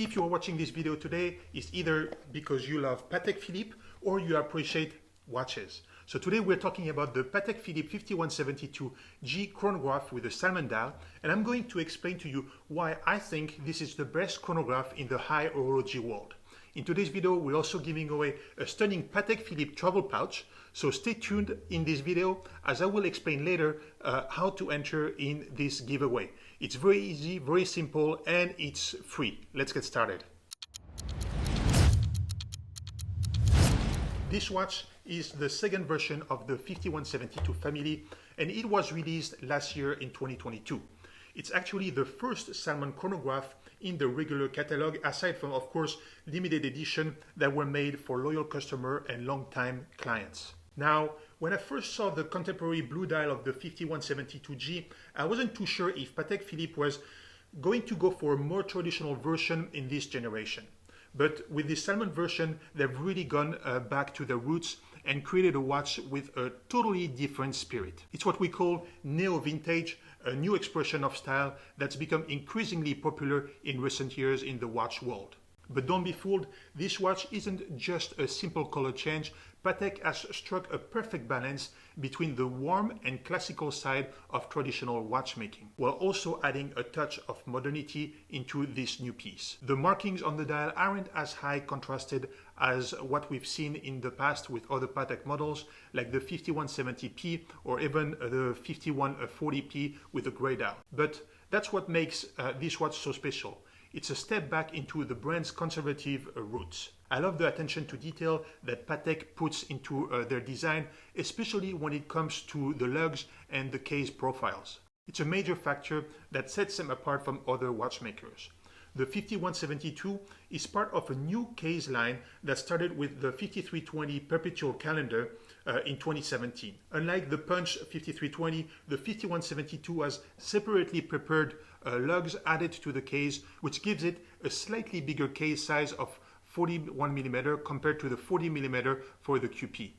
If you are watching this video today, it's either because you love Patek Philippe or you appreciate watches. So today we're talking about the Patek Philippe 5172g chronograph with a salmon dial, and I'm going to explain to you why I think this is the best chronograph in the high horology world. In today's video, we're also giving away a stunning Patek Philippe Travel pouch, so stay tuned in this video as I will explain later how to enter in this giveaway. It's very easy, very simple, and it's free. Let's get started. This watch is the second version of the 5172 family, and it was released last year in 2022. It's actually the first salmon chronograph in the regular catalog, aside from, of course, limited edition that were made for loyal customer and long-time clients. Now, when I first saw the contemporary blue dial of the 5172G, I wasn't too sure if Patek Philippe was going to go for a more traditional version in this generation. But with the salmon version, they've really gone back to their roots and created a watch with a totally different spirit. It's what we call neo-vintage, a new expression of style that's become increasingly popular in recent years in the watch world. But don't be fooled, this watch isn't just a simple color change. Patek has struck a perfect balance between the warm and classical side of traditional watchmaking, while also adding a touch of modernity into this new piece. The markings on the dial aren't as high contrasted as what we've seen in the past with other Patek models, like the 5170p or even the 5140p with a gray dial. But that's what makes this watch so special. It's a step back into the brand's conservative roots. I love the attention to detail that Patek puts into their design, especially when it comes to the lugs and the case profiles. It's a major factor that sets them apart from other watchmakers. The 5172 is part of a new case line that started with the 5320 perpetual calendar in 2017. Unlike the Punch 5320, the 5172 has separately prepared lugs added to the case, which gives it a slightly bigger case size of 41mm compared to the 40mm for the QP.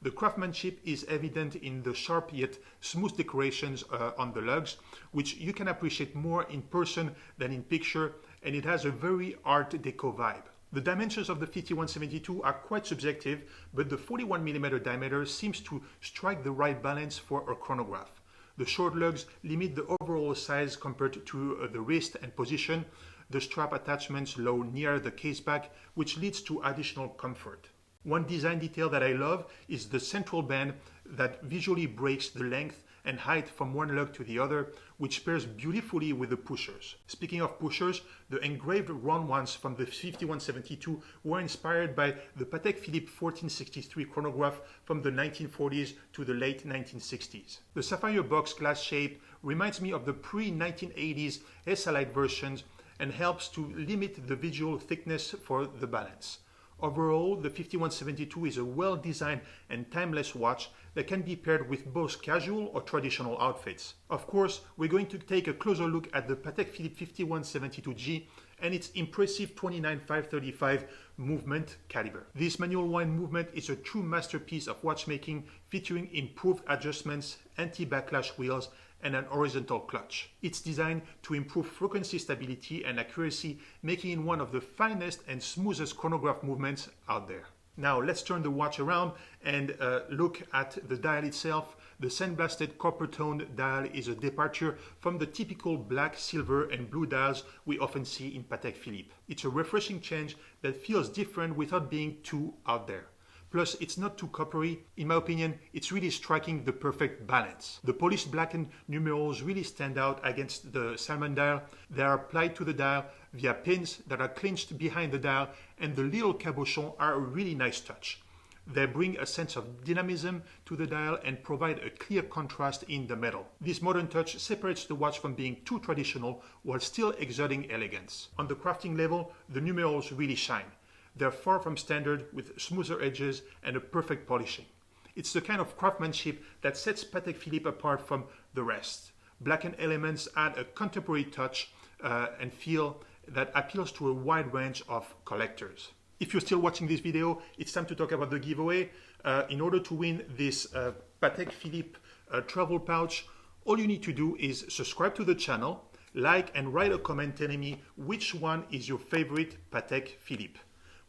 The craftsmanship is evident in the sharp yet smooth decorations on the lugs, which you can appreciate more in person than in picture, and it has a very Art Deco vibe. The dimensions of the 5172 are quite subjective, but the 41mm diameter seems to strike the right balance for a chronograph. The short lugs limit the overall size compared to the wrist and position. The strap attachments low near the case back, which leads to additional comfort. One design detail that I love is the central band that visually breaks the length and height from one lug to the other, which pairs beautifully with the pushers. Speaking of pushers, the engraved round ones from the 5172 were inspired by the Patek Philippe 1463 chronograph from the 1940s to the late 1960s. The sapphire box glass shape reminds me of the pre-1980s S-Lite versions and helps to limit the visual thickness for the balance. Overall, the 5172 is a well-designed and timeless watch that can be paired with both casual or traditional outfits. Of course, we're going to take a closer look at the Patek Philippe 5172G and its impressive 29/535 movement caliber. This manual wind movement is a true masterpiece of watchmaking, featuring improved adjustments, anti-backlash wheels, and an horizontal clutch. It's designed to improve frequency stability and accuracy, making it one of the finest and smoothest chronograph movements out there. Now let's turn the watch around and look at the dial itself. The sandblasted copper-toned dial is a departure from the typical black, silver, and blue dials we often see in Patek Philippe. It's a refreshing change that feels different without being too out there. Plus, it's not too coppery. In my opinion, it's really striking the perfect balance. The polished blackened numerals really stand out against the salmon dial. They are applied to the dial via pins that are clinched behind the dial, and the little cabochons are a really nice touch. They bring a sense of dynamism to the dial and provide a clear contrast in the metal. This modern touch separates the watch from being too traditional while still exerting elegance. On the crafting level, the numerals really shine. They're far from standard, with smoother edges and a perfect polishing. It's the kind of craftsmanship that sets Patek Philippe apart from the rest. Blackened elements add a contemporary touch and feel that appeals to a wide range of collectors. If you're still watching this video, it's time to talk about the giveaway. In order to win this Patek Philippe Travel pouch, all you need to do is subscribe to the channel, like and write a comment telling me which one is your favorite Patek Philippe.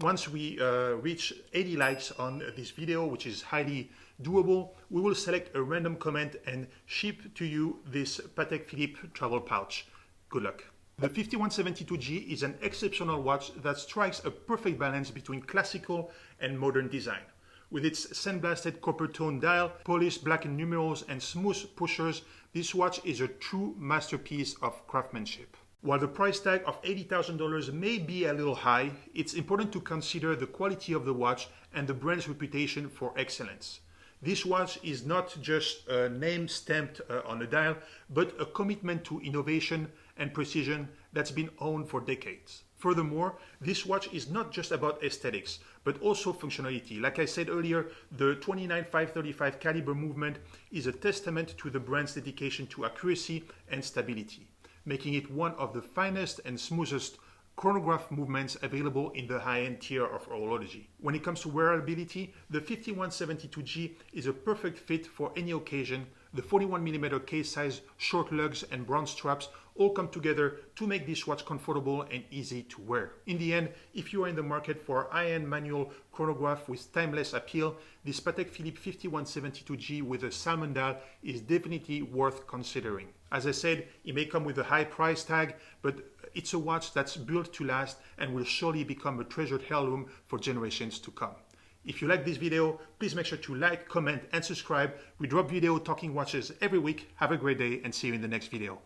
Once we reach 80 likes on this video, which is highly doable, we will select a random comment and ship to you this Patek Philippe Travel pouch. Good luck. The 5172G is an exceptional watch that strikes a perfect balance between classical and modern design. With its sandblasted copper tone dial, polished blackened numerals, and smooth pushers, this watch is a true masterpiece of craftsmanship. While the price tag of $80,000 may be a little high, it's important to consider the quality of the watch and the brand's reputation for excellence. This watch is not just a name stamped on a dial, but a commitment to innovation and precision that's been owned for decades. Furthermore, this watch is not just about aesthetics, but also functionality. Like I said earlier, the 29535 caliber movement is a testament to the brand's dedication to accuracy and stability, making it one of the finest and smoothest chronograph movements available in the high-end tier of horology. When it comes to wearability, the 5172G is a perfect fit for any occasion. The 41mm case size, short lugs, and bronze straps all come together to make this watch comfortable and easy to wear. In the end, if you are in the market for a high-end manual chronograph with timeless appeal, this Patek Philippe 5172G with a salmon dial is definitely worth considering. As I said, it may come with a high price tag, but it's a watch that's built to last and will surely become a treasured heirloom for generations to come. If you like this video, please make sure to like, comment, and subscribe. We drop video talking watches every week. Have a great day and see you in the next video.